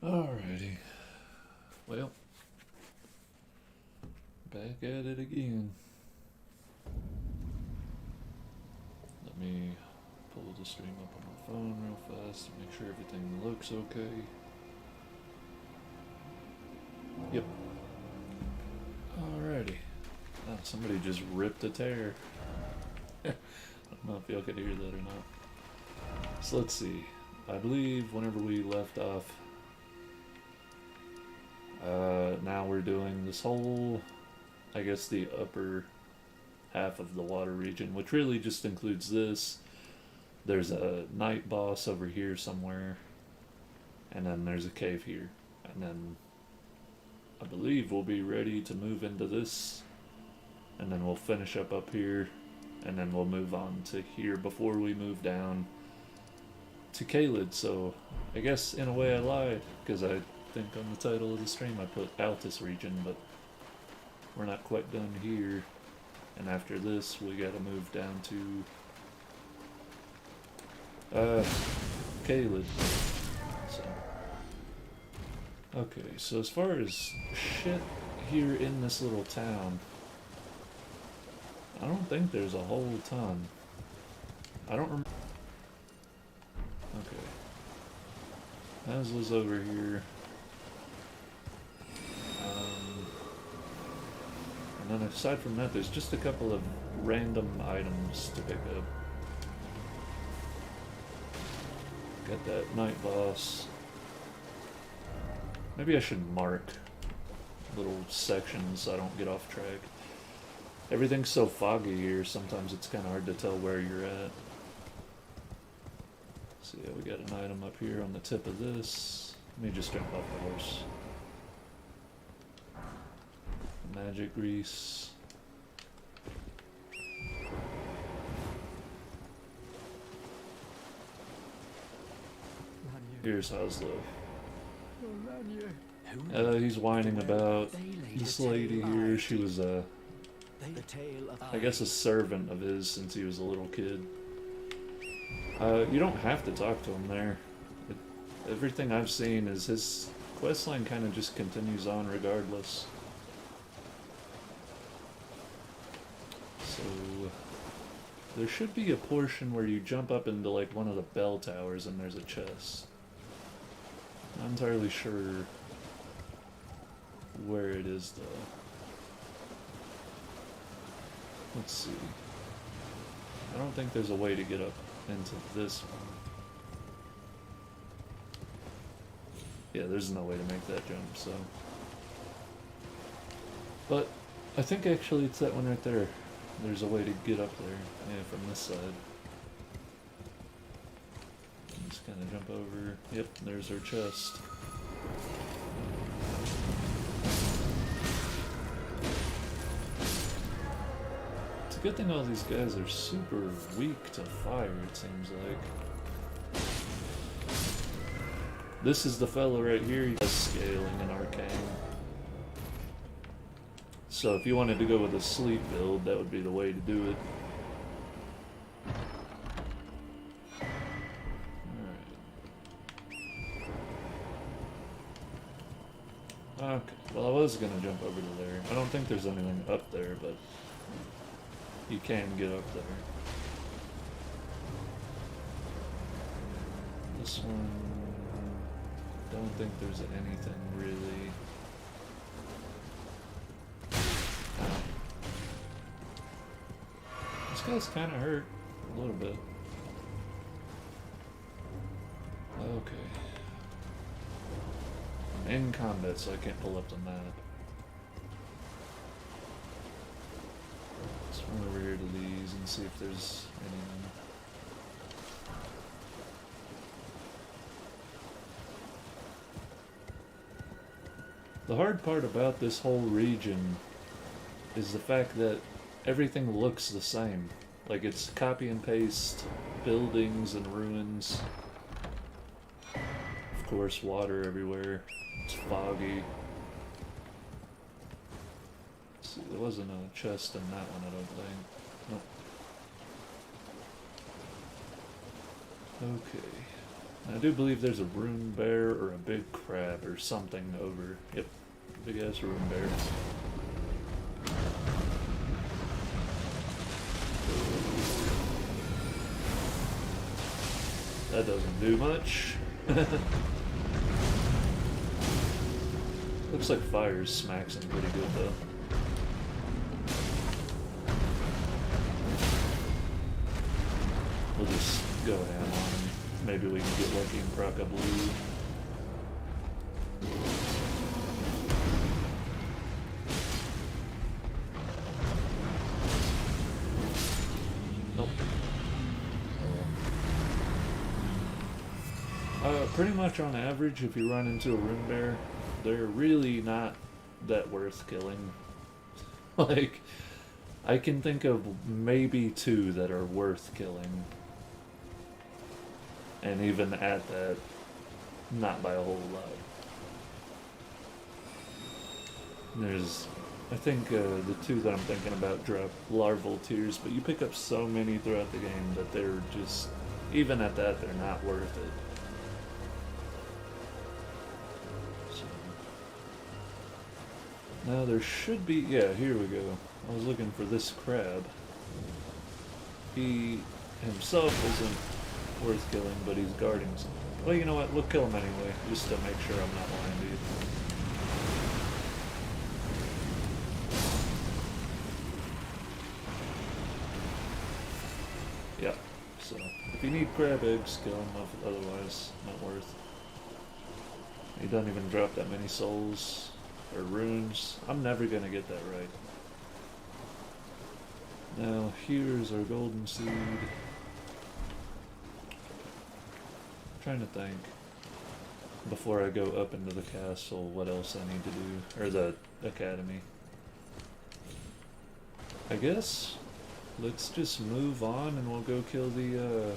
Alrighty. Well, back at it again. Let me pull the stream up on my phone real fast to make sure everything looks okay. Yep. Alrighty. Oh, somebody just ripped a tear. I don't know if y'all could hear that or not. So let's see. I believe whenever we left off, now we're doing this whole, I guess, the upper half of the water region, which really just includes this. There's a night boss over here somewhere, and then there's a cave here, and then I believe we'll be ready to move into this, and then we'll finish up here, and then we'll move on to here before we move down to Caelid. So I guess in a way I lied, because I think on the title of the stream I put altus region, but we're not quite done here, and after this we gotta move down to Caelid. So okay, so as far as shit here in this little town, I don't think there's a whole ton. I don't remember. Okay. Asla's over here. And then aside from that, there's just a couple of random items to pick up. Got that night boss. Maybe I should mark little sections so I don't get off track. Everything's so foggy here, sometimes it's kind of hard to tell where you're at. So yeah, we got an item up here on the tip of this. Let me just jump off the horse. Magic grease. Here's Haslo. He's whining about this lady here. She was I guess a servant of his since he was a little kid. You don't have to talk to him there. Everything I've seen is his questline kind of just continues on regardless. So there should be a portion where you jump up into like one of the bell towers and there's a chest. Not entirely sure where it is though. Let's see. I don't think there's a way to get up into this one. Yeah, there's no way to make that jump, so. But I think actually it's that one right there. There's a way to get up there, yeah, from this side. Just kind of jump over. Yep, there's our chest. It's a good thing all these guys are super weak to fire, it seems like. This is the fellow right here, he's scaling an arcane. So if you wanted to go with a sleep build, that would be the way to do it. Alright. Okay, well I was gonna jump over to there. I don't think there's anything up there, but you can get up there. This one, don't think there's anything really. This guy's kind of hurt a little bit. Okay. I'm in combat, so I can't pull up the map. Let's run over here to these and see if there's anything. The hard part about this whole region is the fact that everything looks the same. Like it's copy and paste buildings and ruins. Of course, water everywhere. It's foggy. Let's see, there wasn't a chest in that one, I don't think. Nope. Okay. I do believe there's a rune bear or a big crab or something over. Yep, big ass rune bear. That doesn't do much. Looks like fire smacks him pretty good though. We'll just go ham on him. Maybe we can get lucky and proc a blue. Nope. Pretty much on average, if you run into a rune bear, they're really not that worth killing. Like, I can think of maybe 2 that are worth killing. And even at that, not by a whole lot. There's, I think the 2 that I'm thinking about drop larval tears, but you pick up so many throughout the game that they're just, even at that, they're not worth it. So, now there should be, yeah, here we go. I was looking for this crab. He himself isn't worth killing, but he's guarding something. Well, you know what? We'll kill him anyway, just to make sure I'm not lying to you. Yeah, so if you need crab eggs, kill him, otherwise not worth. He doesn't even drop that many souls or runes. I'm never gonna get that right. Now here's our golden seed. I'm trying to think before I go up into the castle what else I need to do, or the academy. I guess let's just move on and we'll go kill the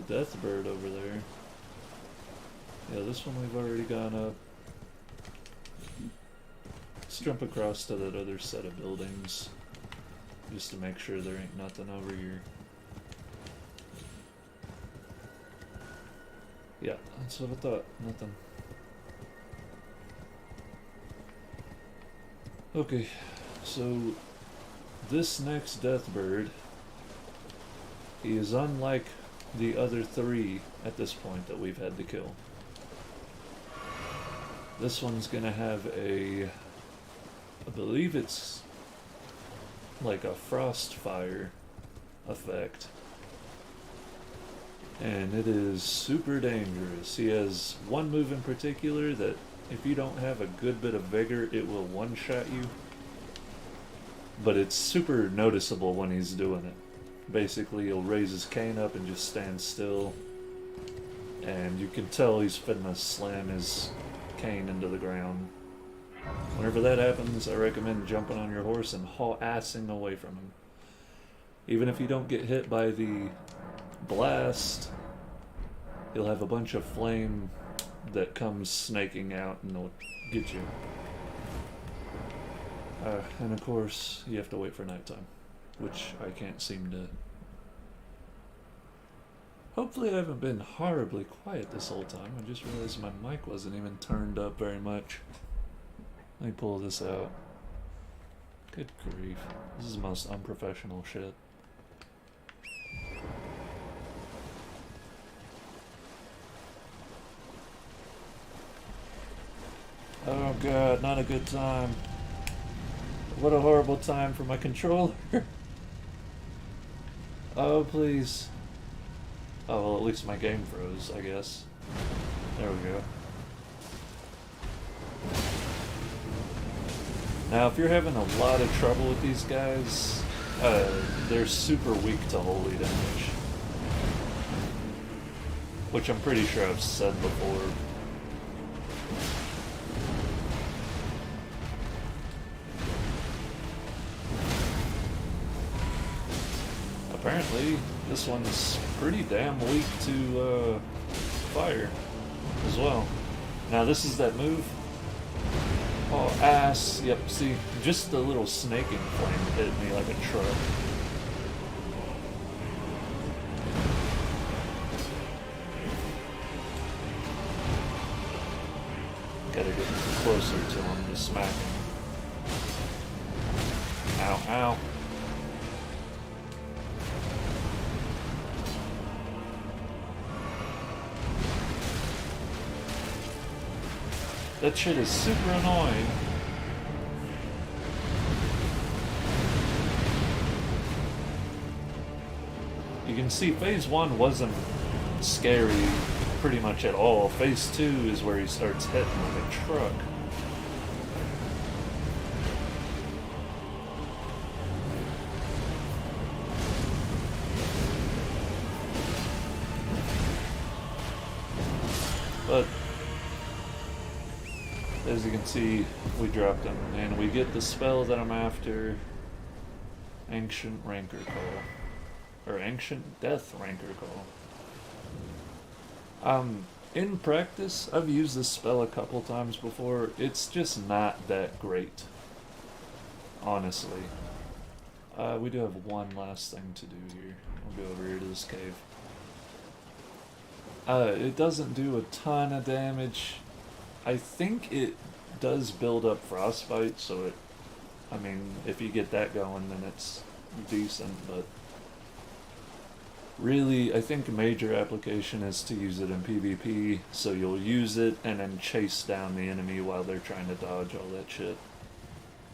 death bird over there. Yeah, this one we've already gone up. Let's jump across to that other set of buildings just to make sure there ain't nothing over here. Yeah, that's what I thought. Nothing. Okay, so this next death bird, he is unlike the other 3 at this point that we've had to kill. This one's gonna have a, I believe it's like a frost fire effect. And it is super dangerous. He has one move in particular that if you don't have a good bit of vigor, it will one-shot you. But it's super noticeable when he's doing it. Basically, he'll raise his cane up and just stand still. And you can tell he's finna slam his cane into the ground. Whenever that happens, I recommend jumping on your horse and haul-assing away from him. Even if you don't get hit by the blast, he'll have a bunch of flame that comes snaking out and it'll get you. And of course, you have to wait for nighttime, which I can't seem to... Hopefully I haven't been horribly quiet this whole time. I just realized my mic wasn't even turned up very much. Let me pull this out. Good grief. This is the most unprofessional shit. Oh god, not a good time. What a horrible time for my controller. Oh, please. Oh, well, at least my game froze, I guess. There we go. Now, if you're having a lot of trouble with these guys, they're super weak to holy damage. Which I'm pretty sure I've said before. Apparently, this one's pretty damn weak to fire as well. Now this is that move. Oh, ass. Yep, see, just the little snaking flame hit me like a truck. closer to him to smack him. Ow, ow. That shit is super annoying. You can see phase 1 wasn't scary pretty much at all. Phase 2 is where he starts hitting like a truck. But as you can see, we dropped him, and we get the spell that I'm after. Ancient Rancor Call. Or Ancient Death Rancor Call. In practice, I've used this spell a couple times before. It's just not that great, honestly. We do have one last thing to do here. We'll go over here to this cave. It doesn't do a ton of damage. I think it does build up frostbite, so it, I mean, if you get that going, then it's decent, but really, I think a major application is to use it in PvP, so you'll use it and then chase down the enemy while they're trying to dodge all that shit,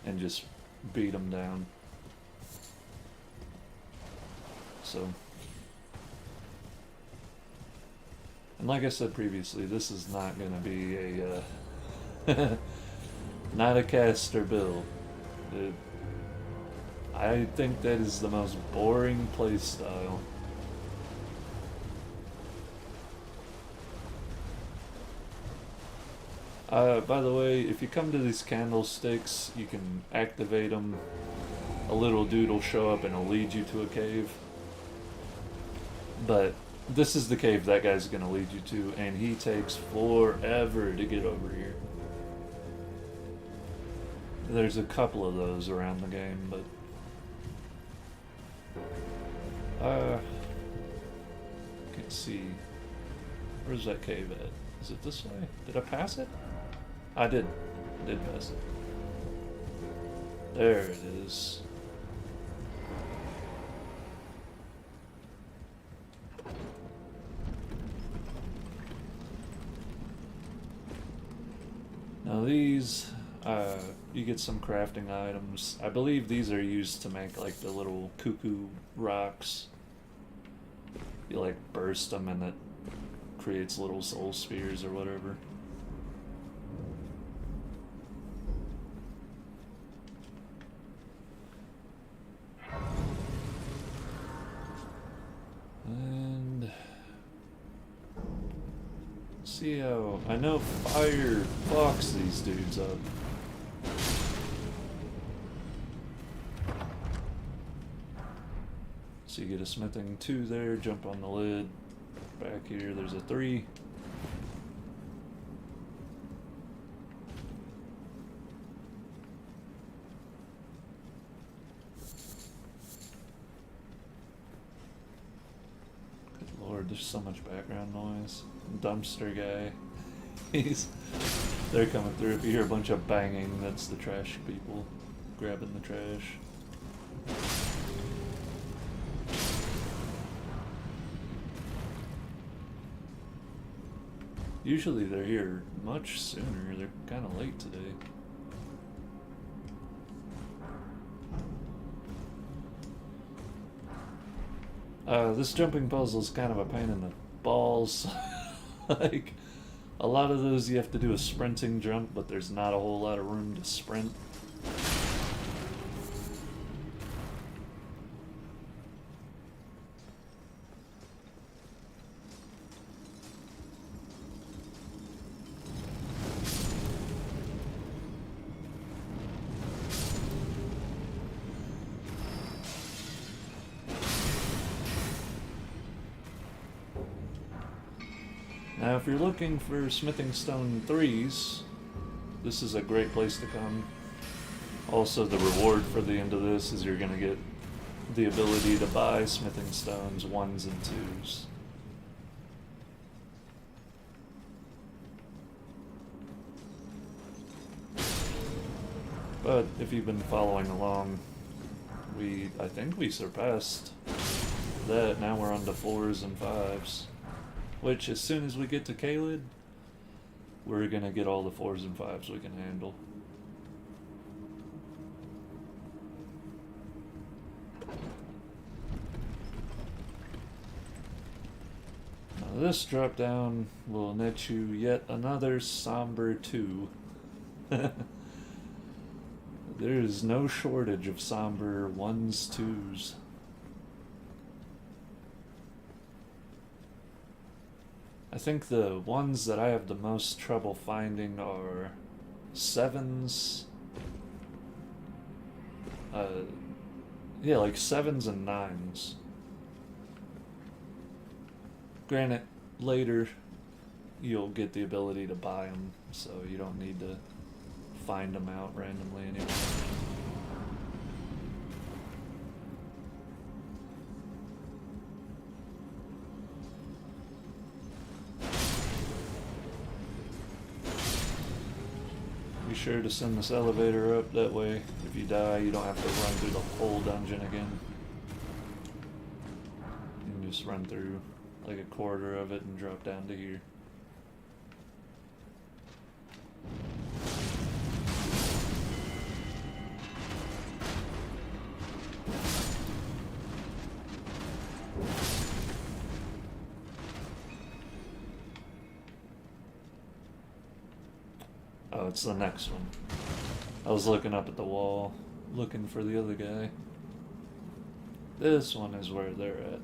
and just beat them down. So, and like I said previously, this is not going to be a, not a caster build. I think that is the most boring playstyle. By the way, if you come to these candlesticks, you can activate them. A little dude will show up and it'll lead you to a cave. But this is the cave that guy's gonna lead you to, and he takes forever to get over here. There's a couple of those around the game, but can't see. Where's that cave at? Is it this way? Did I pass it? I did. I did pass it. There it is. Now these, you get some crafting items. I believe these are used to make like the little cuckoo rocks. You like burst them and it creates little soul spheres or whatever. And see how I know fire fucks these dudes up. So you get a smithing 2 there, jump on the lid. Back here, there's a 3. Good lord, there's so much background noise. Dumpster guy. They're coming through. If you hear a bunch of banging, that's the trash people grabbing the trash. Usually they're here much sooner. They're kind of late today. This jumping puzzle is kind of a pain in the balls. Like, a lot of those you have to do a sprinting jump, but there's not a whole lot of room to sprint. Now, if you're looking for smithing stone 3s, this is a great place to come. Also, the reward for the end of this is you're going to get the ability to buy smithing stones 1s and 2s. But if you've been following along, I think we surpassed that. Now we're on to 4s and 5s. Which, as soon as we get to Caelid, we're gonna get all the 4s and 5s we can handle. Now this drop down will net you yet another somber 2. There is no shortage of somber 1s, 2s. I think the ones that I have the most trouble finding are 7s. Yeah, like 7s and 9s. Granted, later you'll get the ability to buy them, so you don't need to find them out randomly anymore. Be sure to send this elevator up, that way if you die you don't have to run through the whole dungeon again. You can just run through like a quarter of it and drop down to here. Oh, it's the next one. I was looking up at the wall, looking for the other guy. This one is where they're at.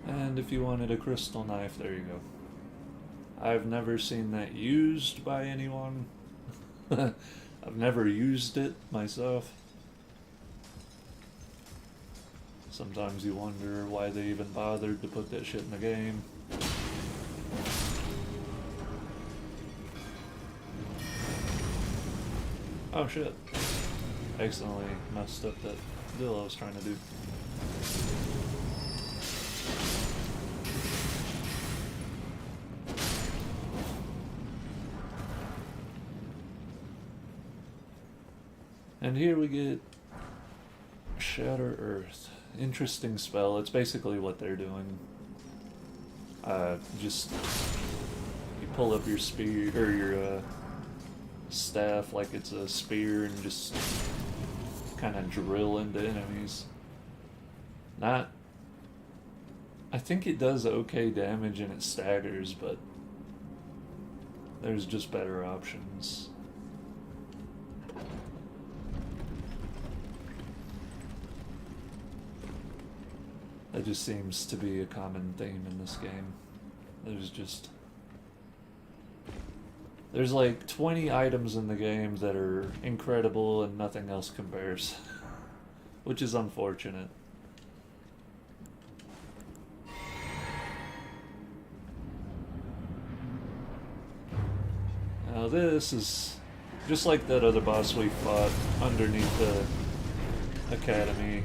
And if you wanted a crystal knife, there you go. I've never seen that used by anyone. I've never used it myself. Sometimes you wonder why they even bothered to put that shit in the game. Oh shit. I accidentally messed up that deal I was trying to do. And here we get Shatter Earth. Interesting spell. It's basically what they're doing. Just you pull up your spear or your staff like it's a spear and just kind of drill into enemies. I think it does okay damage and it staggers, but there's just better options. That just seems to be a common theme in this game. There's like 20 items in the game that are incredible and nothing else compares. Which is unfortunate. Now this is just like that other boss we fought underneath the academy.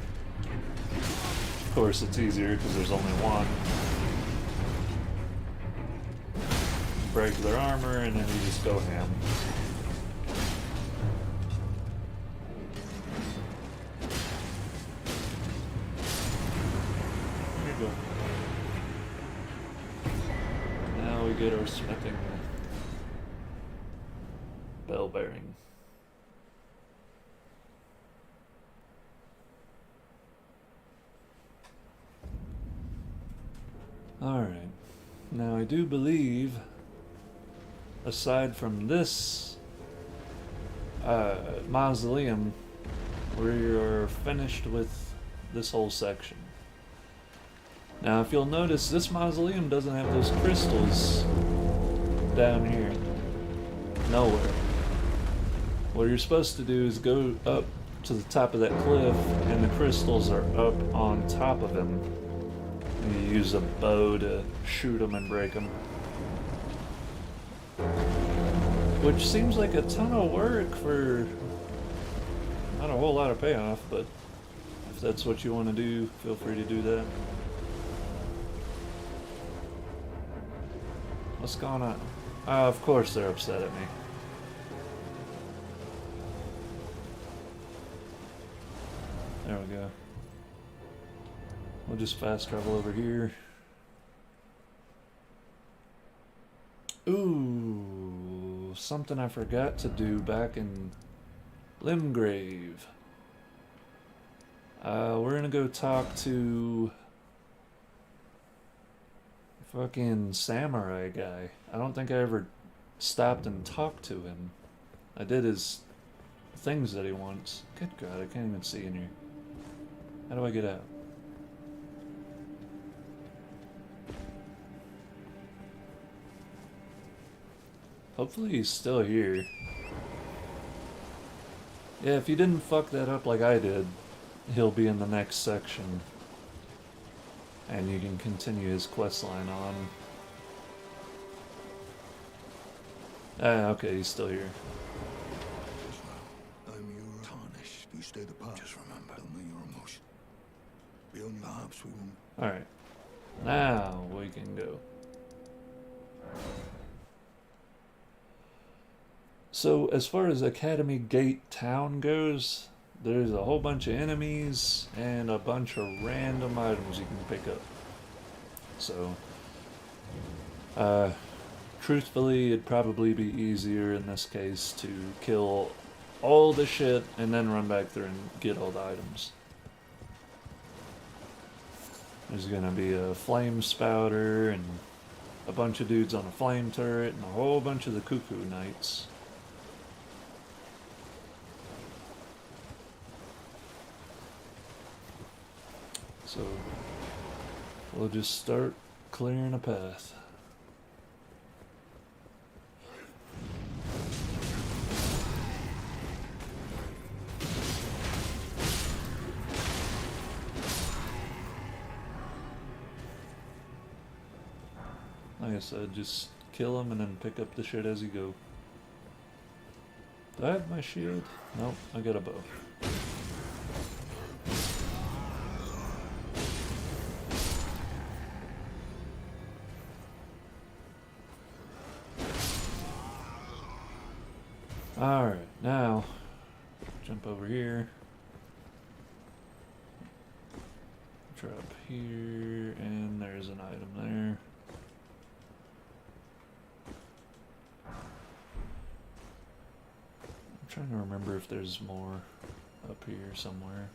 Of course, it's easier because there's only one. Break their armor and then you just go ham. There you go. Now we get our smithing bell bearing. Alright, now I do believe, aside from this mausoleum, we're finished with this whole section. Now if you'll notice, this mausoleum doesn't have those crystals down here. Nowhere. What you're supposed to do is go up to the top of that cliff, and the crystals are up on top of him. You use a bow to shoot them and break them. Which seems like a ton of work for not a whole lot of payoff, but if that's what you want to do, feel free to do that. What's going on? Of course they're upset at me. There we go. We'll just fast travel over here. Ooh, something I forgot to do back in Limgrave. We're gonna go talk to fucking samurai guy. I don't think I ever stopped and talked to him. I did his things that he wants. Good God, I can't even see in here. How do I get out? Hopefully he's still here. Yeah, if he didn't fuck that up like I did, he'll be in the next section. And you can continue his quest line on. Ah, okay, he's still here. I'm your tarnish. You stay the path. Just remember, tell me your emotion. Beyond perhaps we won't. Alright. Now we can go. So, as far as Academy Gate Town goes, there's a whole bunch of enemies and a bunch of random items you can pick up. So, truthfully, it'd probably be easier in this case to kill all the shit and then run back through and get all the items. There's gonna be a flame spouter and a bunch of dudes on a flame turret and a whole bunch of the cuckoo knights. So we'll just start clearing a path. Like I said, just kill him and then pick up the shit as you go. Do I have my shield? Nope, I got a bow. Alright, now jump over here. Drop here, and there's an item there. I'm trying to remember if there's more up here somewhere.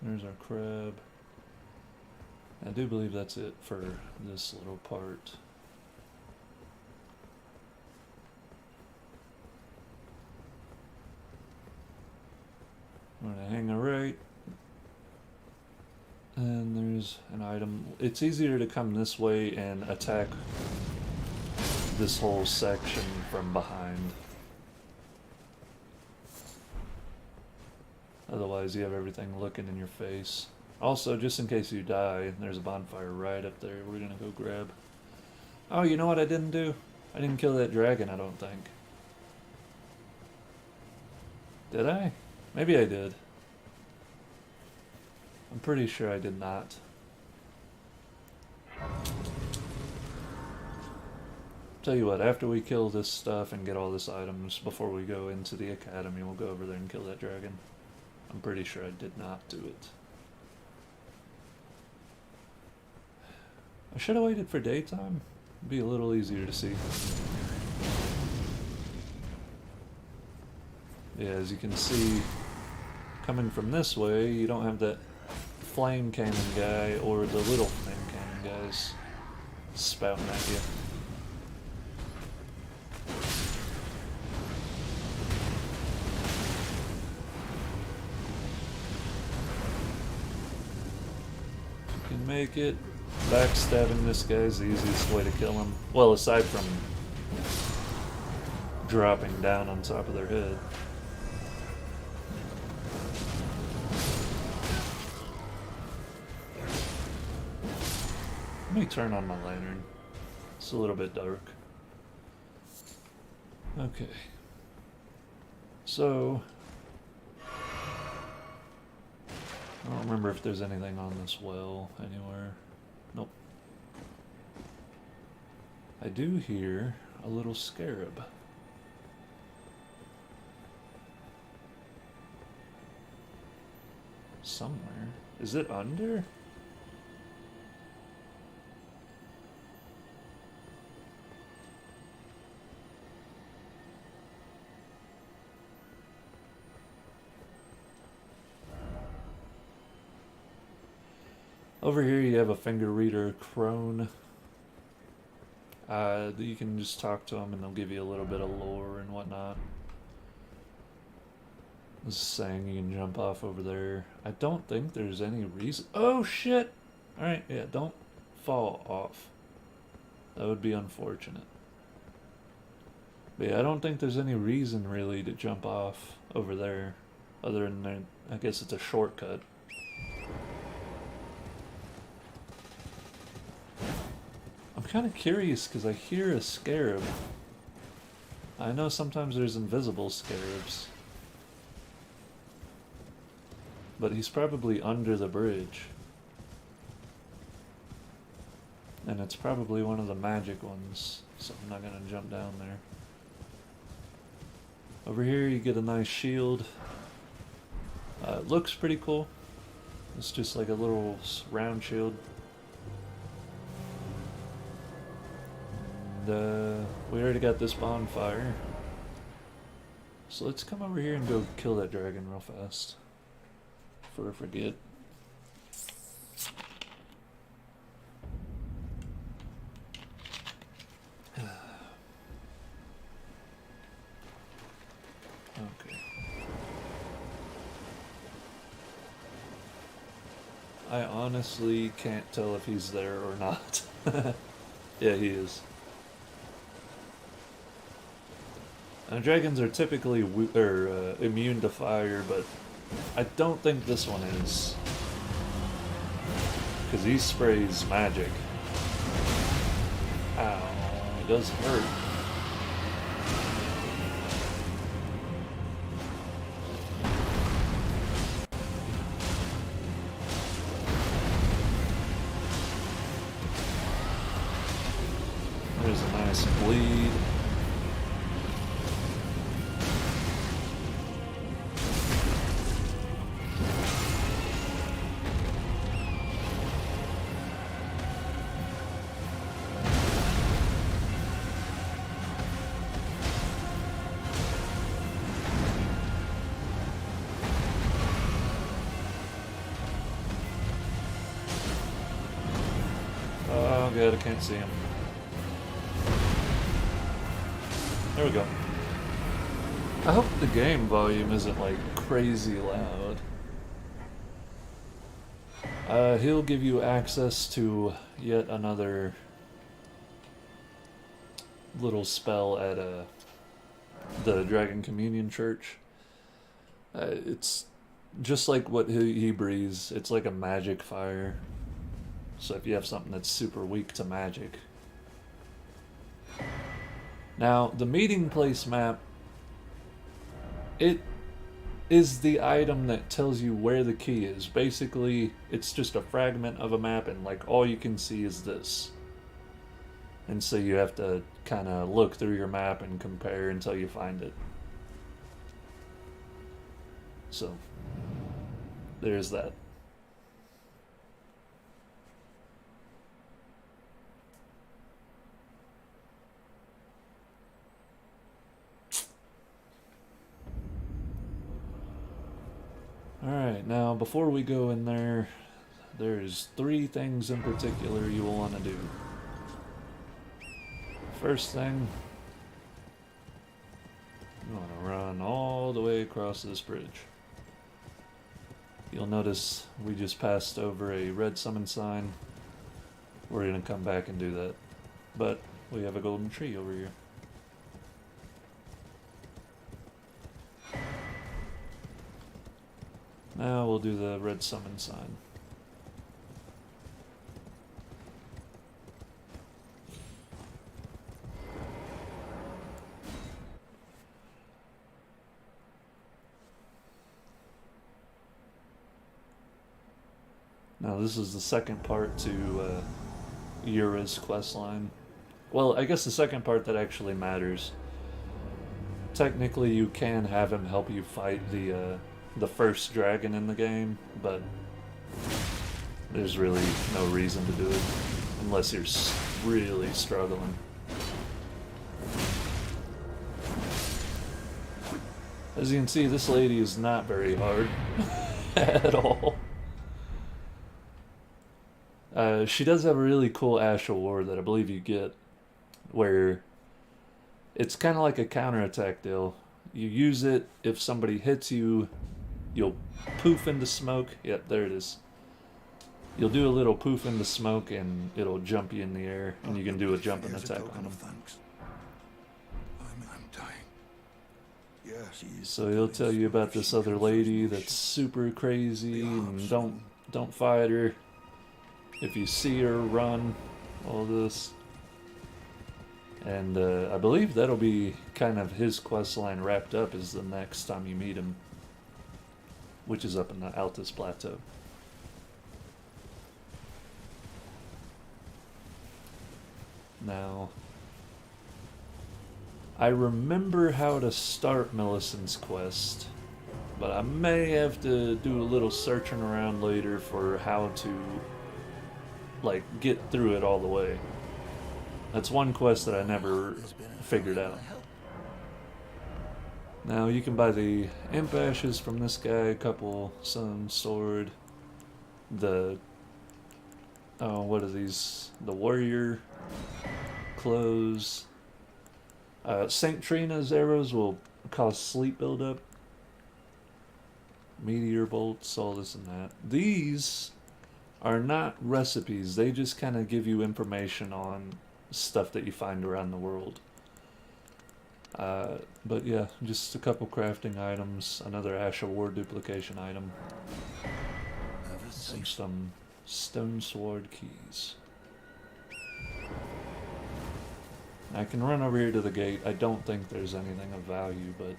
There's our crab. I do believe that's it for this little part. I'm gonna hang a right. And there's an item. It's easier to come this way and attack this whole section from behind. Otherwise you have everything looking in your face. Also, just in case you die, there's a bonfire right up there we're gonna go grab. Oh, you know what I didn't do? I didn't kill that dragon, I don't think. Did I? Maybe I did. I'm pretty sure I did not. Tell you what, after we kill this stuff and get all this items, before we go into the academy, we'll go over there and kill that dragon. I'm pretty sure I did not do it. I should have waited for daytime. It'd be a little easier to see. Yeah, as you can see, coming from this way, you don't have that flame cannon guy or the little flame cannon guys spouting at you. If you can make it. Backstabbing this guy is the easiest way to kill him. Well, aside from dropping down on top of their head. Let me turn on my lantern. It's a little bit dark. Okay. So, I don't remember if there's anything on this well anywhere. Nope. I do hear a little scarab. Somewhere. Is it under? Over here you have a finger reader crone. You can just talk to them and they'll give you a little bit of lore and whatnot. This is saying you can jump off over there. I don't think there's any reason. Oh shit! Alright, yeah, don't fall off. That would be unfortunate. But yeah, I don't think there's any reason really to jump off over there. Other than there, I guess it's a shortcut. I'm kind of curious because I hear a scarab. I know sometimes there's invisible scarabs. But he's probably under the bridge. And it's probably one of the magic ones, so I'm not gonna jump down there. Over here you get a nice shield. It looks pretty cool. It's just like a little round shield. And we already got this bonfire. So let's come over here and go kill that dragon real fast. Before I forget. Okay. I honestly can't tell if he's there or not. Yeah, he is. And dragons are typically immune to fire, but I don't think this one is. Because he sprays magic. Ow, it does hurt. There's a nice bleed. Oh god, I can't see him. There we go. I hope the game volume isn't like crazy loud. He'll give you access to yet another little spell at the Dragon Communion Church. It's just like what he breathes. It's like a magic fire. So if you have something that's super weak to magic. Now, the meeting place map, it is the item that tells you where the key is. Basically, it's just a fragment of a map and like all you can see is this. And so you have to kind of look through your map and compare until you find it. So, there's that. Alright, now before we go in there, there's 3 things in particular you will want to do. First thing, you want to run all the way across this bridge. You'll notice we just passed over a red summon sign. We're going to come back and do that. But we have a golden tree over here. Now we'll do the red summon sign. Now this is the second part to Yura's questline. Well, I guess the second part that actually matters. Technically, you can have him help you fight the first dragon in the game, but there's really no reason to do it unless you're really struggling. As you can see, this lady is not very hard at all. She does have a really cool Ash Award that I believe you get, where it's kind of like a counterattack deal. You use it, if somebody hits you, you'll poof into smoke. Yep, there it is. You'll do a little poof into smoke and it'll jump you in the air, and you can do a jumping attack on them. I'm dying. Yeah, So he'll tell you about this other lady that's super crazy, and don't fight her. If you see her, run. All this. And I believe that'll be kind of his quest line wrapped up is the next time you meet him, which is up in the Altus Plateau. Now, I remember how to start Millicent's quest, but I may have to do a little searching around later for how to, like, get through it all the way. That's one quest that I never figured out. Now, you can buy the imp ashes from this guy, a couple sun sword, the, oh, what are these? The warrior clothes. St. Trina's arrows will cause sleep buildup. Meteor bolts, all this and that. These are not recipes, they just kind of give you information on stuff that you find around the world. But yeah, just a couple crafting items, another Ash Award duplication item, some stone sword keys. I can run over here to the gate. I don't think there's anything of value, but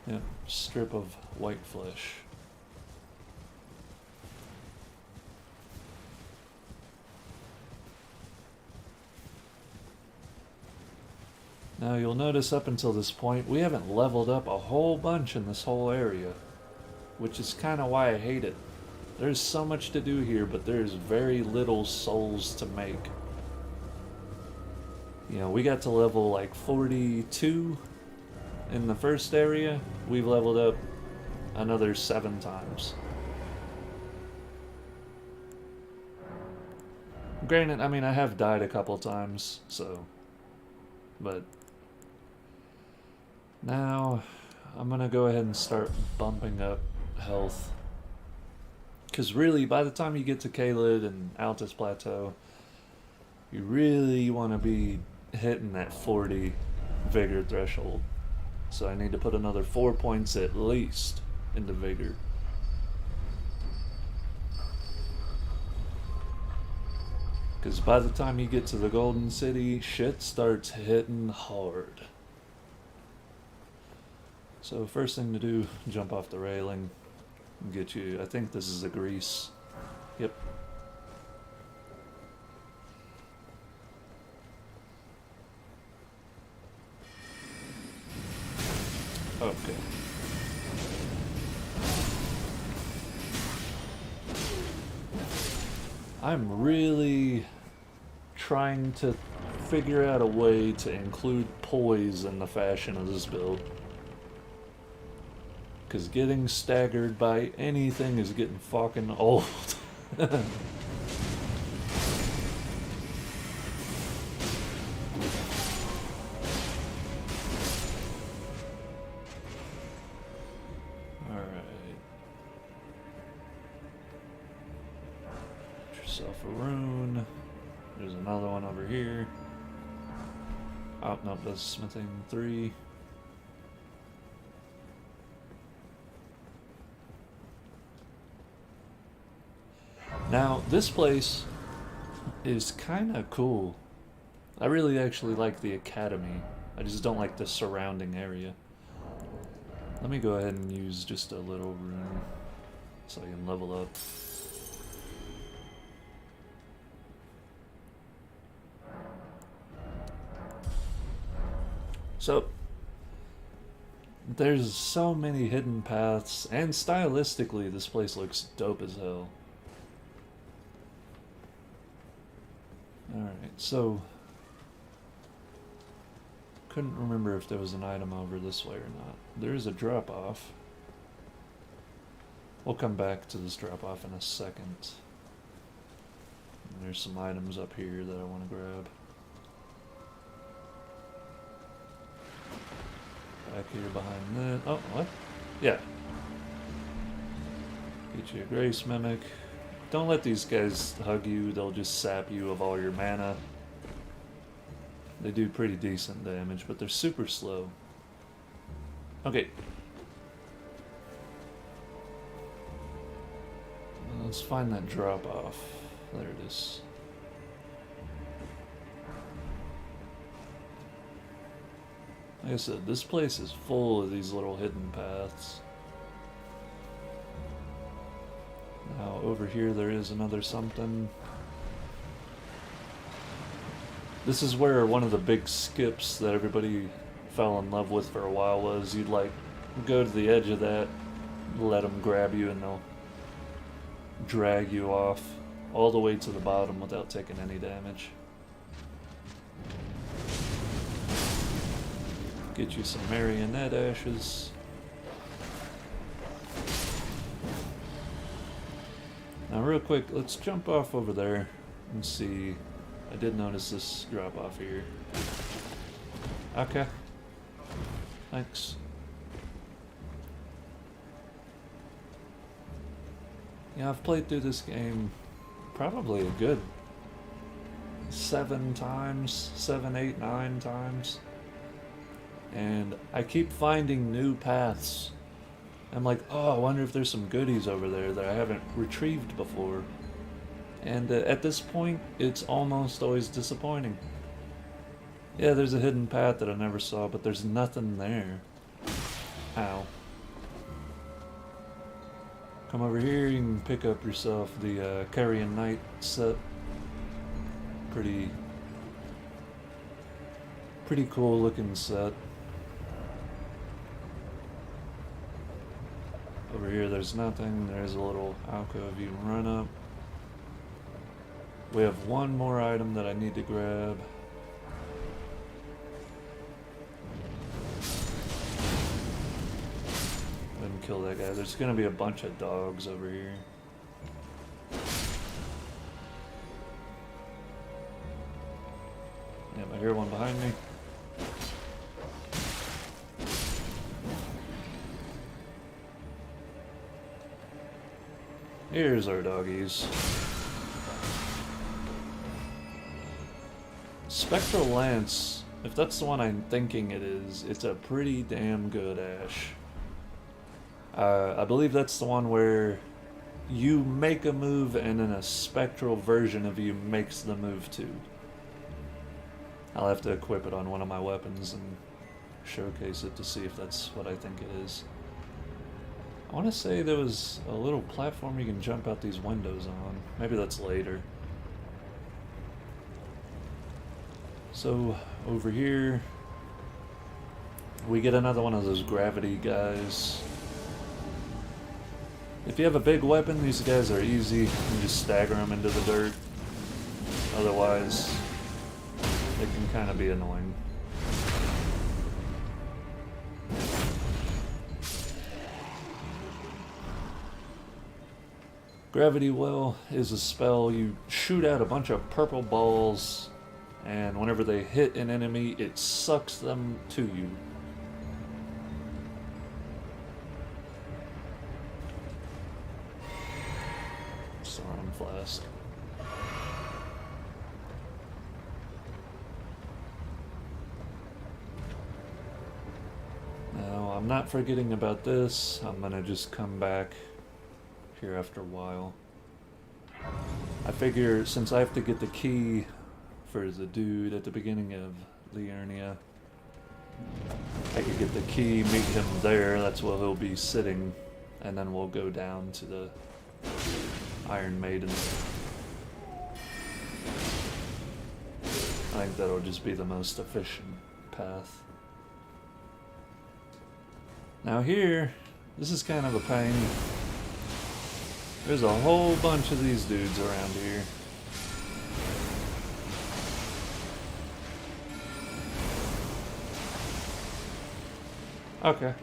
yeah, strip of white flesh. Now you'll notice up until this point, we haven't leveled up a whole bunch in this whole area, which is kind of why I hate it. There's so much to do here, but there's very little souls to make. You know, we got to level like 42 in the first area. We've leveled up another 7 times. Granted, I mean, I have died a couple times, so... But... Now, I'm gonna go ahead and start bumping up health. Because really, by the time you get to Caelid and Altus Plateau, you really want to be hitting that 40 vigor threshold. So I need to put another 4 points at least into vigor. Because by the time you get to the Golden City, shit starts hitting hard. So first thing to do, jump off the railing. Get you, I think this is the grease. Yep. Okay. I'm really trying to figure out a way to include poise in the fashion of this build. Because getting staggered by anything is getting fucking old. Alright. Get yourself a rune. There's another one over here. Oh, no, that's smithing 3. Now, this place is kind of cool. I really actually like the academy. I just don't like the surrounding area. Let me go ahead and use just a little rune. so I can level up. So, there's so many hidden paths, and stylistically, this place looks dope as hell. Alright, so... couldn't remember if there was an item over this way or not. There is a drop-off. We'll come back to this drop-off in a second. And there's some items up here that I want to grab. Back here behind that. Oh, what? Yeah. Get you a Grace Mimic. Don't let these guys hug you, they'll just sap you of all your mana. They do pretty decent damage, but they're super slow. Okay. Let's find that drop off. There it is. Like I said, this place is full of these little hidden paths. Now over here there is another something. This is where one of the big skips that everybody fell in love with for a while was. You'd like go to the edge of that, let them grab you, and they'll drag you off all the way to the bottom without taking any damage. Get you some marionette ashes. Now real quick, let's jump off over there and see. I did notice this drop off here. Okay. Thanks. Yeah, I've played through this game probably a good 7 times, 7, 8, 9 times. And I keep finding new paths. I'm like, oh, I wonder if there's some goodies over there that I haven't retrieved before. And at this point, it's almost always disappointing. Yeah, there's a hidden path that I never saw, but there's nothing there. Ow. Come over here, you can pick up yourself the Carrion Knight set. Pretty cool looking set. Over here there's nothing, there's a little alcove you can run up. We have one more item that I need to grab. Go ahead and kill that guy. There's gonna be a bunch of dogs over here. Yep, I hear one behind me. Here's our doggies. Spectral Lance, if that's the one I'm thinking it is, it's a pretty damn good ash. I believe that's the one where you make a move and then a spectral version of you makes the move too. I'll have to equip it on one of my weapons and showcase it to see if that's what I think it is. I want to say there was a little platform you can jump out these windows on. Maybe that's later. So, over here, we get another one of those gravity guys. If you have a big weapon, these guys are easy. You can just stagger them into the dirt. Otherwise, they can kind of be annoying. Gravity Well is a spell. You shoot out a bunch of purple balls, and whenever they hit an enemy, it sucks them to you. Sauron Flask. Now, I'm not forgetting about this. I'm gonna just come back here after a while. I figure since I have to get the key for the dude at the beginning of Learnia, I could get the key, meet him there. That's where he'll be sitting and then we'll go down to the Iron Maiden. I think that'll just be the most efficient path. Now here, this is kind of a pain. There's a whole bunch of these dudes around here. Okay.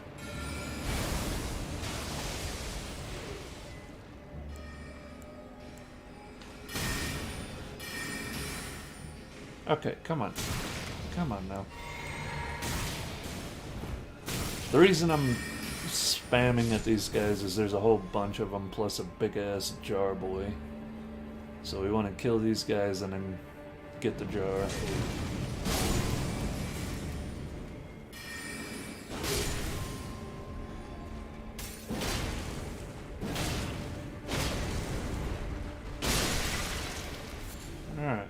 Okay, come on. Come on now. The reason I'm spamming at these guys is there's a whole bunch of them plus a big ass jar boy. So we want to kill these guys and then get the jar. Alright.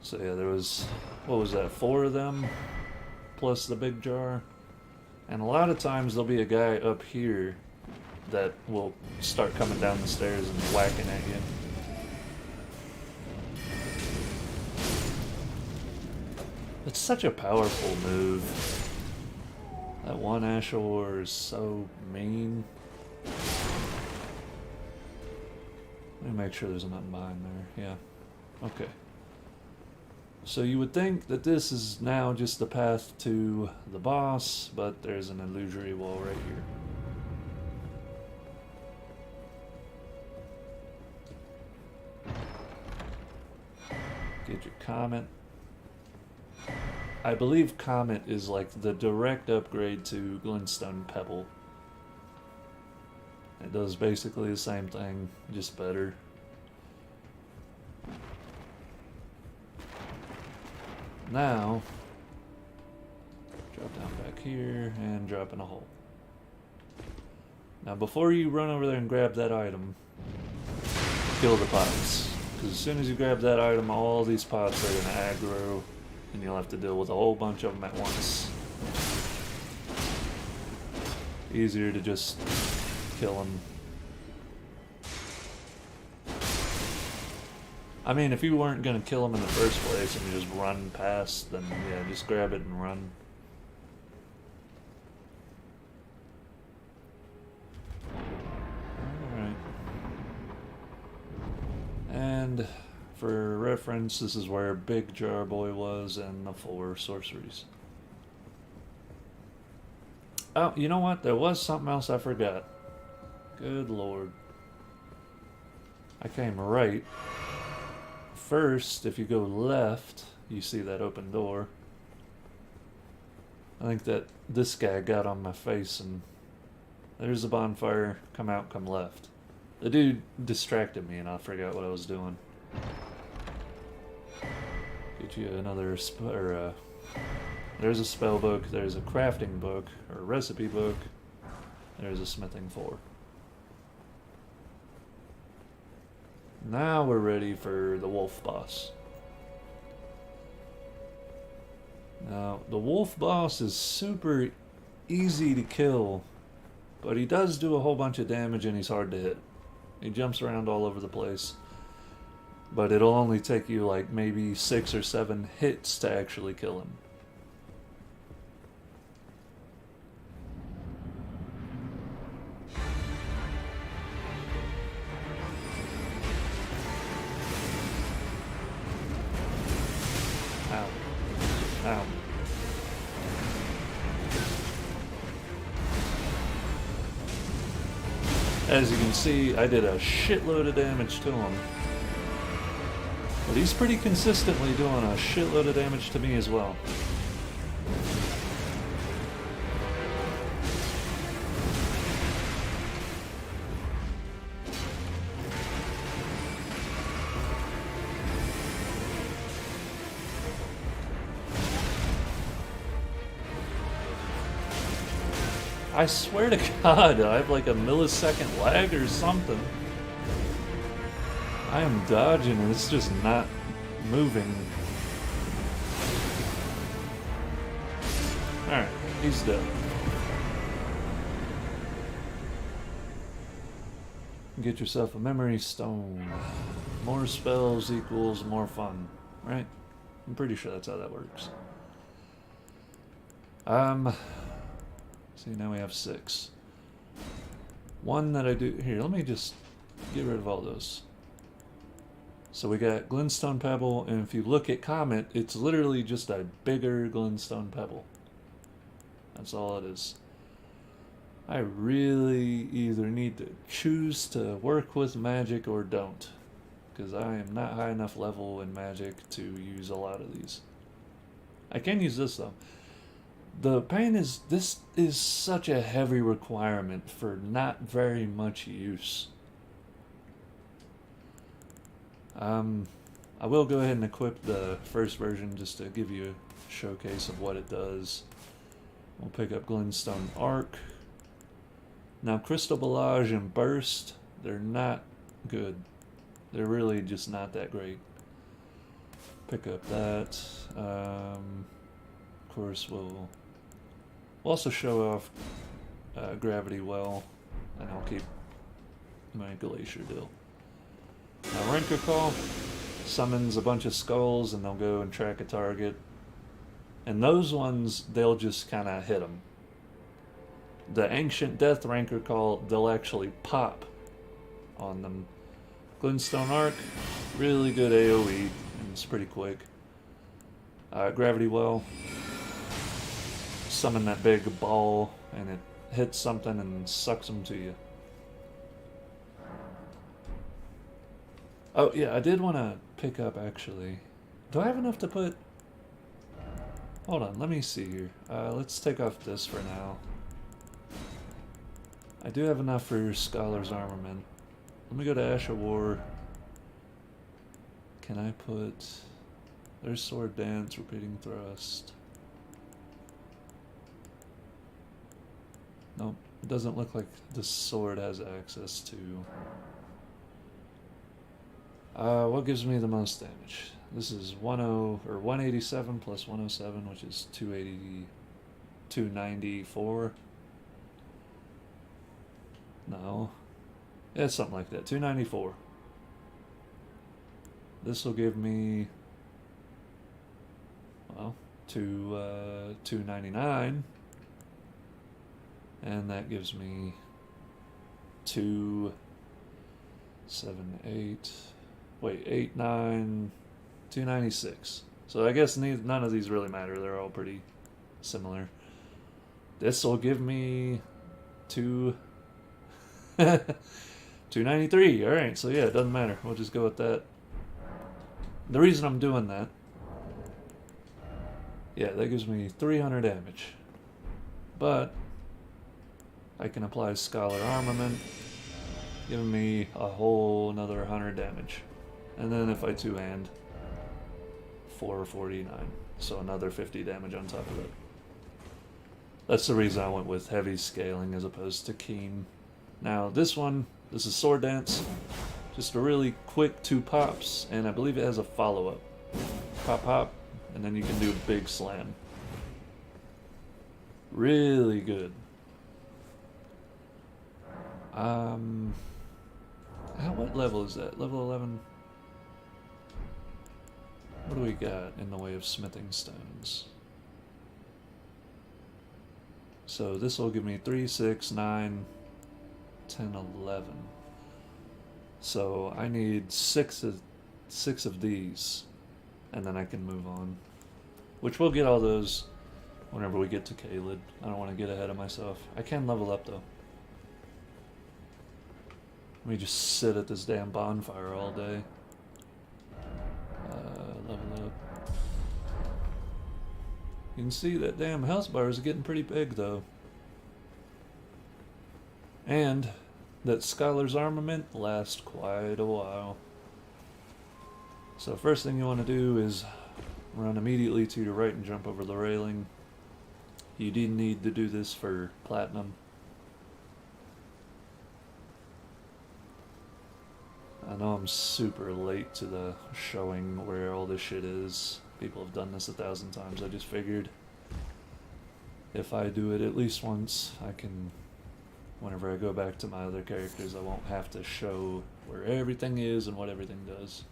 So yeah, there was, what was that, 4 of them? Plus the big jar. And a lot of times there'll be a guy up here that will start coming down the stairs and whacking at you. It's such a powerful move. That one Ashore is so mean. Let me make sure there's nothing behind there. Yeah. Okay. So you would think that this is now just the path to the boss, but there's an illusory wall right here. Get your Comet. I believe Comet is like the direct upgrade to Glintstone Pebble. It does basically the same thing, just better. Now, drop down back here and drop in a hole. Now before you run over there and grab that item, kill the pots. Because as soon as you grab that item, all these pots are going to aggro, and you'll have to deal with a whole bunch of them at once. Easier to just kill them. I mean, if you weren't going to kill them in the first place and you just run past, then yeah, just grab it and run. Alright. And for reference, this is where Big Jar Boy was and the 4 sorceries. Oh, you know what? There was something else I forgot. Good lord. I came right. First, if you go left, you see that open door. I think that this guy got on my face, and there's a bonfire. Come out, come left. The dude distracted me and I forgot what I was doing. Get you another there's a spell book, there's a crafting book, or a recipe book, there's a smithing 4. Now we're ready for the wolf boss. Now, the wolf boss is super easy to kill, but he does do a whole bunch of damage and he's hard to hit. He jumps around all over the place, but it'll only take you like maybe 6 or 7 hits to actually kill him. Ow. As you can see, I did a shitload of damage to him. But he's pretty consistently doing a shitload of damage to me as well. I swear to God, I have like a millisecond lag or something. I am dodging and it's just not moving. Alright, he's dead. Get yourself a memory stone. More spells equals more fun, right? I'm pretty sure that's how that works. See, now we have 6. One that I do... Here, let me just get rid of all those. So we got Glintstone Pebble, and if you look at Comet, it's literally just a bigger Glintstone Pebble. That's all it is. I really either need to choose to work with magic or don't. Because I am not high enough level in magic to use a lot of these. I can use this though. The pain is, this is such a heavy requirement for not very much use. I will go ahead and equip the first version just to give you a showcase of what it does. We'll pick up Glintstone Arc. Now Crystal Barrage and Burst, they're not good. They're really just not that great. Pick up that. Of course, we'll also show off Gravity Well, and I'll keep my Glacier deal. Now Ranker Call summons a bunch of skulls, and they'll go and track a target. And those ones, they'll just kind of hit them. The Ancient Death Ranker Call, they'll actually pop on them. Glintstone Arc, really good AoE, and it's pretty quick. Gravity Well, summon that big ball, and it hits something and sucks them to you. Oh yeah, I did want to pick up actually. Do I have enough to put... Hold on, let me see here. Let's take off this for now. I do have enough for Scholar's Armament. Let me go to Ash of War. Can I put... There's Sword Dance, Repeating Thrust. Nope, it doesn't look like the sword has access to... what gives me the most damage? This is 187 plus 107, which is 294. No. Yeah, it's something like that. 294. This will give me, well, 299. And that gives me 296. So I guess none of these really matter. They're all pretty similar. This will give me 293. Alright, so yeah, it doesn't matter. We'll just go with that. The reason I'm doing that, yeah, that gives me 300 damage. But I can apply Scholar Armament, giving me a whole another 100 damage. And then if I two-hand, 449. So another 50 damage on top of it. That's the reason I went with heavy scaling as opposed to keen. Now this one, this is Sword Dance. Just a really quick 2 pops, and I believe it has a follow-up. Pop, pop, and then you can do a big slam. Really good. What level is that? Level 11? What do we got in the way of smithing stones? So this will give me 3, 6, 9, 10, 11. So I need 6 of these, and then I can move on. Which we'll get all those whenever we get to Caelid. I don't want to get ahead of myself. I can level up though. Let me just sit at this damn bonfire all day. Level up. You can see that damn health bar is getting pretty big though. And that Scholar's Armament lasts quite a while. So first thing you want to do is run immediately to your right and jump over the railing. You do need to do this for Platinum. I know I'm super late to the showing where all this shit is. People have done this 1,000 times. I just figured if I do it at least once, I can whenever I go back to my other characters, I won't have to show where everything is and what everything does.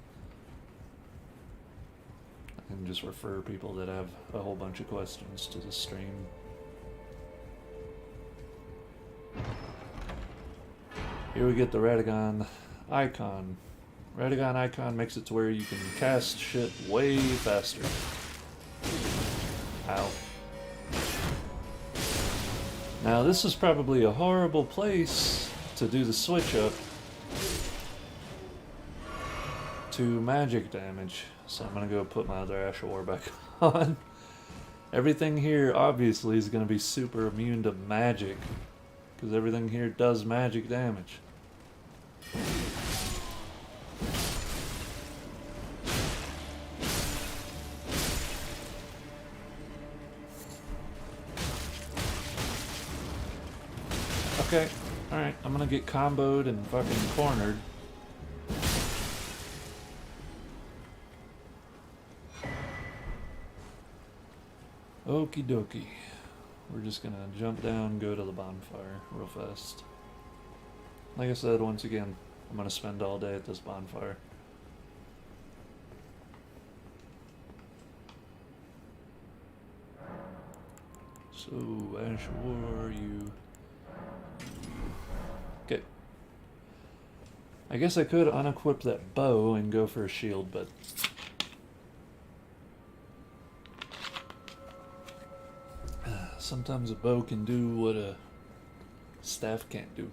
I can just refer people that have a whole bunch of questions to the stream. Here we get the Radagon icon. Radagon icon makes it to where you can cast shit way faster. Ow. Now this is probably a horrible place to do the switch up to magic damage. So I'm gonna go put my other Ash of War back on. Everything here obviously is gonna be super immune to magic, because everything here does magic damage. Okay, alright, I'm gonna get comboed and fucking cornered. Okie dokie. We're just gonna jump down, go to the bonfire real fast. Like I said, once again, I'm gonna spend all day at this bonfire. So, Ash of War, you... Okay. I guess I could unequip that bow and go for a shield, but... sometimes a bow can do what a staff can't do.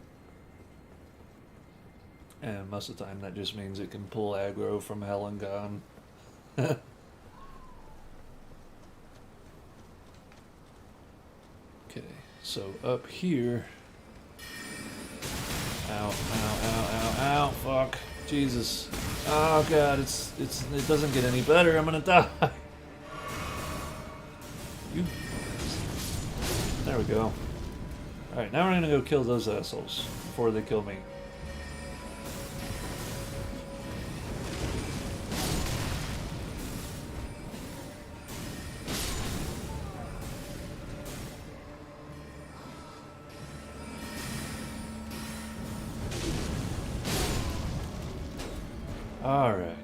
And most of the time that just means it can pull aggro from hell and gone. Okay, so up here... Ow, ow, ow, ow, ow, fuck. Jesus. Oh god, it doesn't get any better, I'm gonna die. You... There we go. Alright, now we're gonna go kill those assholes before they kill me. Alright.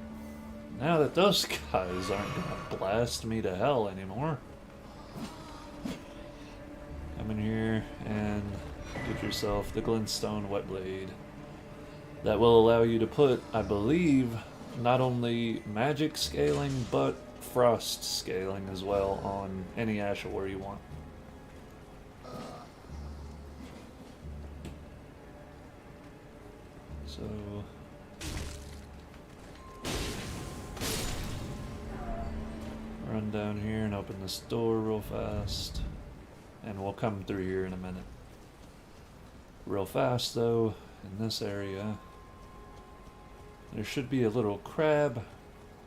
Now that those guys aren't gonna blast me to hell anymore. Come in here and get yourself the glintstone wet blade. That will allow you to put, I believe, not only magic scaling, but frost scaling as well on any Ash of War you want. So... run down here and open this door real fast. And we'll come through here in a minute. Real fast though, in this area, there should be a little crab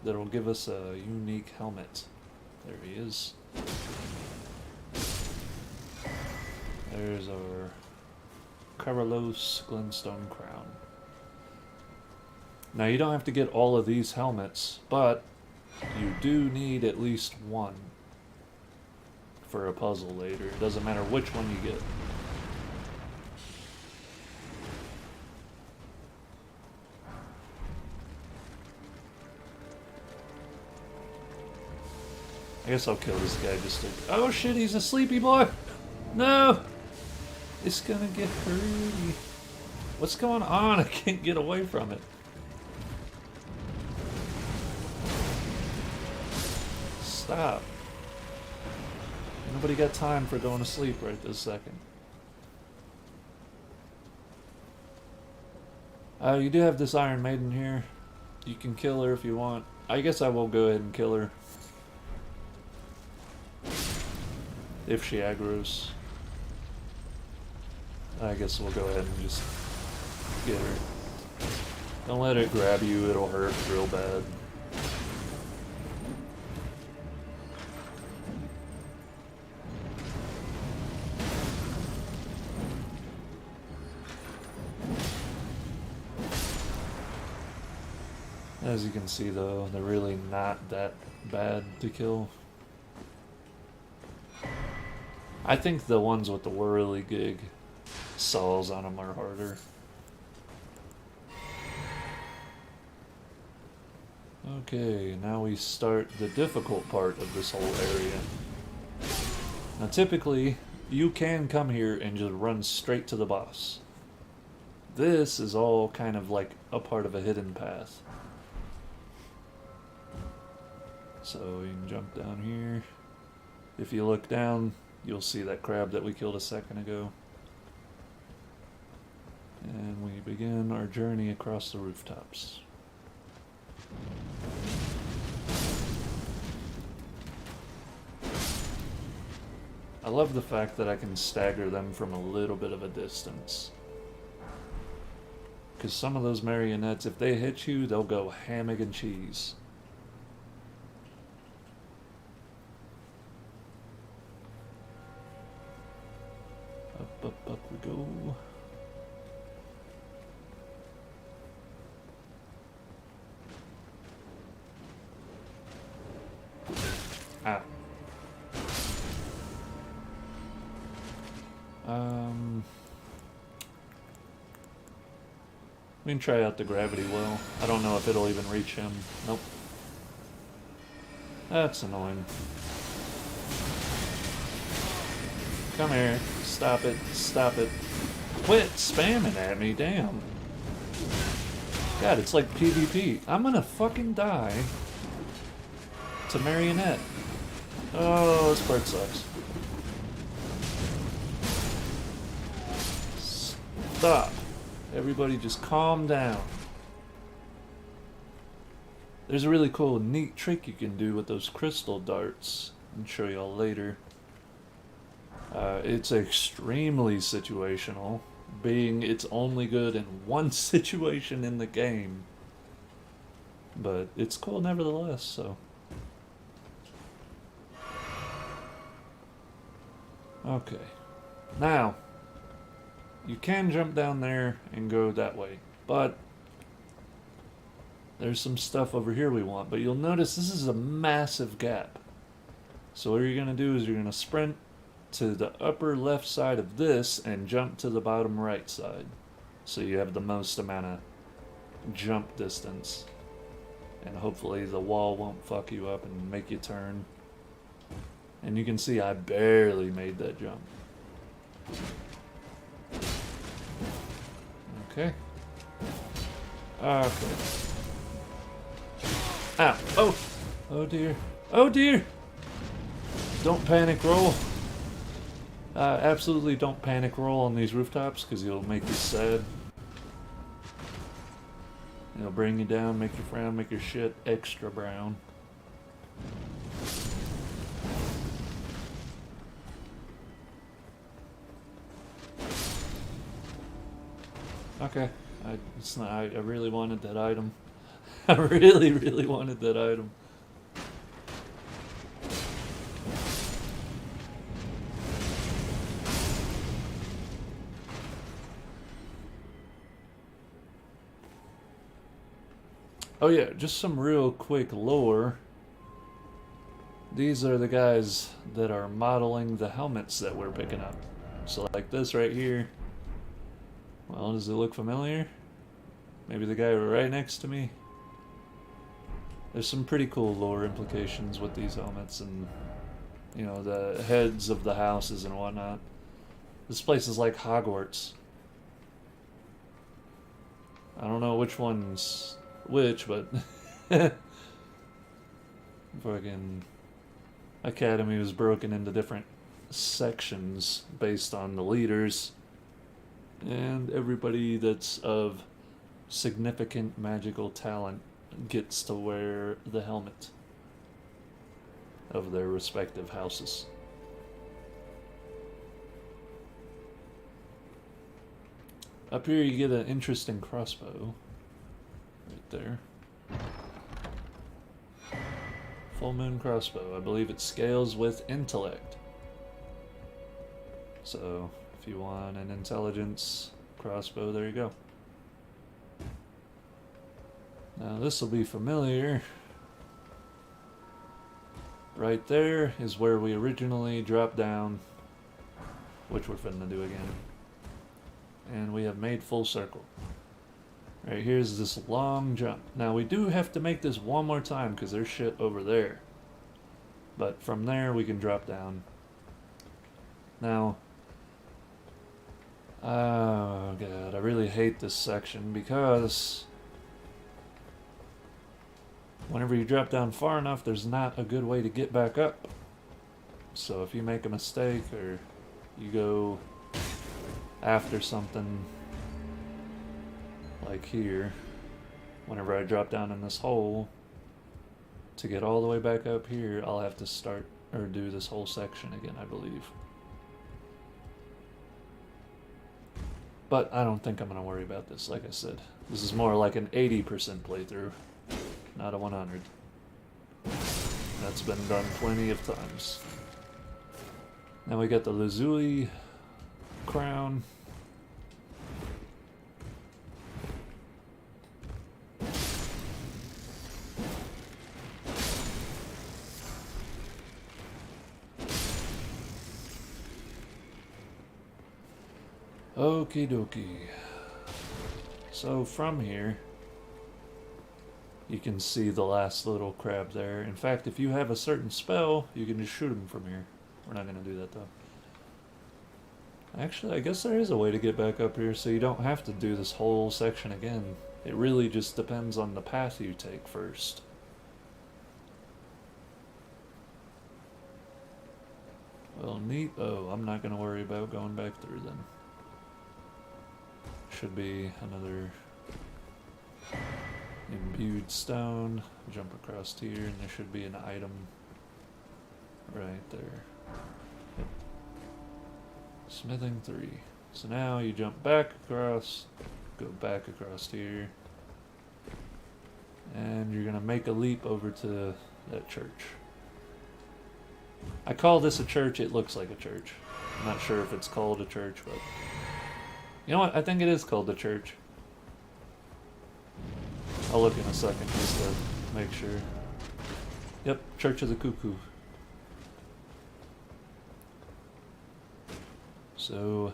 that'll give us a unique helmet. There he is. There's our Carlos Glintstone Crown. Now you don't have to get all of these helmets, but you do need at least one for a puzzle later. It doesn't matter which one you get. I guess I'll kill this guy just to... Oh shit, he's a sleepy boy! No! It's gonna get hurty. What's going on? I can't get away from it. Stop. Nobody got time for going to sleep right this second. You do have this Iron Maiden here. You can kill her if you want. I guess I will go ahead and kill her. If she aggroes. I guess we'll go ahead and just get her. Don't let it grab you, it'll hurt real bad. As you can see though, they're really not that bad to kill. I think the ones with the whirly gig saws on them are harder. Okay, now we start the difficult part of this whole area. Now typically, you can come here and just run straight to the boss. This is all kind of like a part of a hidden path. So you can jump down here. If you look down, you'll see that crab that we killed a second ago. And we begin our journey across the rooftops. I love the fact that I can stagger them from a little bit of a distance. Because some of those marionettes, if they hit you, they'll go ham, egg, and cheese. Up we go. Ah. We can try out the gravity well. I don't know if it'll even reach him. Nope. That's annoying. Come here. Stop it. Stop it. Quit spamming at me, damn. God, it's like PvP. I'm gonna fucking die to marionette. Oh, this part sucks. Stop. Everybody just calm down. There's a really cool, neat trick you can do with those crystal darts. I'll show y'all later. It's extremely situational, being it's only good in one situation in the game. But it's cool nevertheless, so. Okay. Now, you can jump down there and go that way, but there's some stuff over here we want. But you'll notice this is a massive gap. So what you're going to do is you're going to sprint to the upper left side of this and jump to the bottom right side. So you have the most amount of jump distance. And hopefully the wall won't fuck you up and make you turn. And you can see I barely made that jump. Okay. Okay. Ow. Oh! Oh dear. Oh dear! Don't panic roll. Absolutely don't panic roll on these rooftops because it'll make you sad. It'll bring you down, make you frown, make your shit extra brown. Okay, I really wanted that item. I really, really wanted that item. Oh yeah, just some real quick lore. These are the guys that are modeling the helmets that we're picking up. So like this right here. Well, does it look familiar? Maybe the guy right next to me? There's some pretty cool lore implications with these helmets and, you know, the heads of the houses and whatnot. This place is like Hogwarts. I don't know which one's which, but fucking Academy was broken into different sections based on the leaders. And everybody that's of significant magical talent gets to wear the helmet of their respective houses. Up here you get an interesting crossbow. Right there. Full moon crossbow. I believe it scales with intellect. So, if you want an intelligence crossbow, there you go. Now this will be familiar. Right there is where we originally dropped down, which we're finna do again. and we have made full circle. Right, here's this long jump. Now we do have to make this one more time because there's shit over there. But from there we can drop down. Now, oh god, I really hate this section because whenever you drop down far enough, there's not a good way to get back up. So if you make a mistake or you go after something like here, whenever I drop down in this hole, to get all the way back up here, I'll have to start or do this whole section again, I believe. But I don't think I'm going to worry about this. Like I said, this is more like an 80% playthrough, not a 100. That's been done plenty of times. Now we got the lazuli crown. Okie dokie. So from here, you can see the last little crab there. In fact, if you have a certain spell, you can just shoot him from here. We're not going to do that though. Actually, I guess there is a way to get back up here so you don't have to do this whole section again. It really just depends on the path you take first. Well, neat. Oh, I'm not going to worry about going back through then. Should be another imbued stone. Jump across here and there should be an item right there. Yep. Smithing 3. So now you jump back across, go back across here, and you're gonna make a leap over to that church. I call this a church, it looks like a church. I'm not sure if it's called a church, but you know what? I think it is called the church. I'll look in a second just to make sure. Yep, Church of the Cuckoo. So,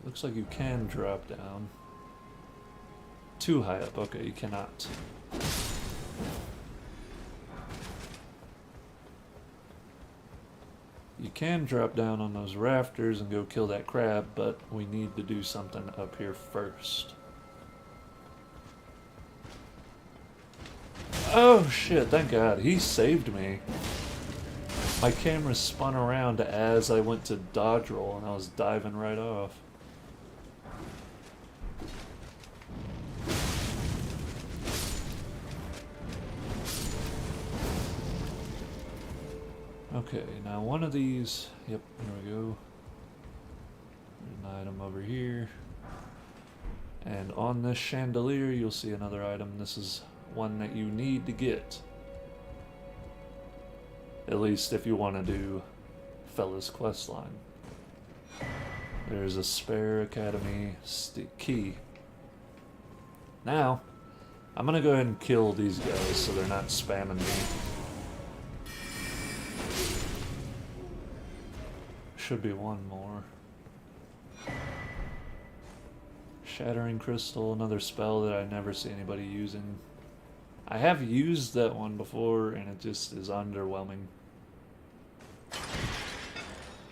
looks like you can drop down. Too high up. Okay, you cannot. You can drop down on those rafters and go kill that crab, but we need to do something up here first. Oh shit, thank God, he saved me. My camera spun around as I went to dodge roll and I was diving right off. Okay, now one of these, yep, here we go. There's an item over here. And on this chandelier, you'll see another item. This is one that you need to get. At least if you want to do Fella's questline. There's a spare academy key. Now, I'm gonna go ahead and kill these guys so they're not spamming me. Should be one more. Shattering Crystal, another spell that I never see anybody using. I have used that one before and it just is underwhelming.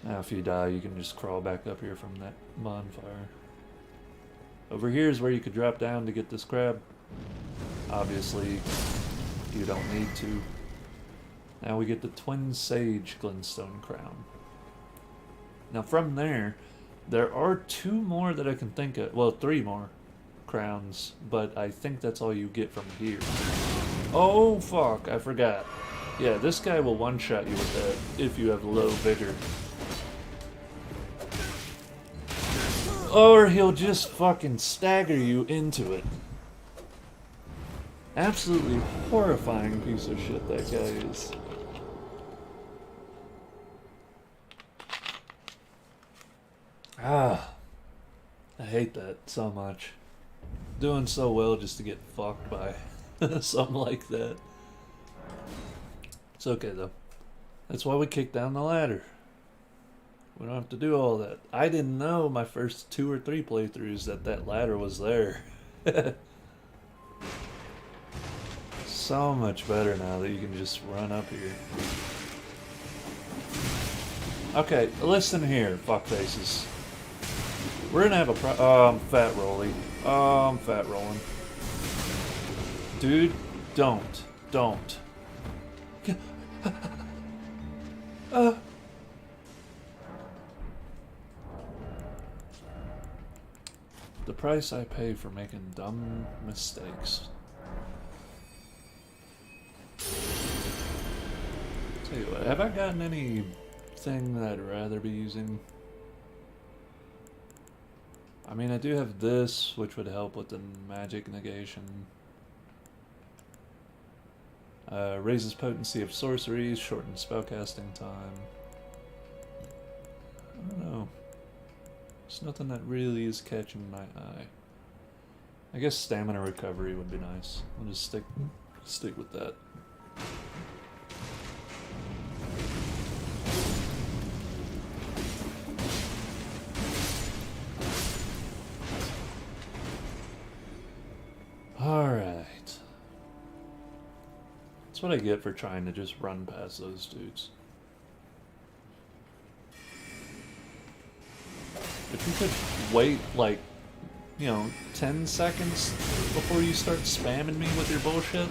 Now if you die you can just crawl back up here from that bonfire. Over here is where you could drop down to get this crab. Obviously you don't need to. Now we get the Twin Sage Glintstone Crown. Now from there are 2 more that I can think of. Well, 3 more crowns, but I think that's all you get from here. Oh fuck, I forgot. Yeah, this guy will one-shot you with that if you have low vigor. Or he'll just fucking stagger you into it. Absolutely horrifying piece of shit that guy is. Ah, I hate that so much. Doing so well just to get fucked by something like that. It's okay though. That's why we kick down the ladder. We don't have to do all that. I didn't know my first 2 or 3 playthroughs that that ladder was there. So much better now that you can just run up here. Okay, listen here, fuckfaces. We're gonna have a fat rolly. I'm fat rolling. Dude, don't. The price I pay for making dumb mistakes. Tell you what, have I gotten anything that I'd rather be using? I mean, I do have this, which would help with the magic negation. Raises potency of sorceries, shortens spellcasting time. I don't know. There's nothing that really is catching my eye. I guess stamina recovery would be nice. I'll just stick with that. Alright. That's what I get for trying to just run past those dudes. If you could wait, like, 10 seconds before you start spamming me with your bullshit,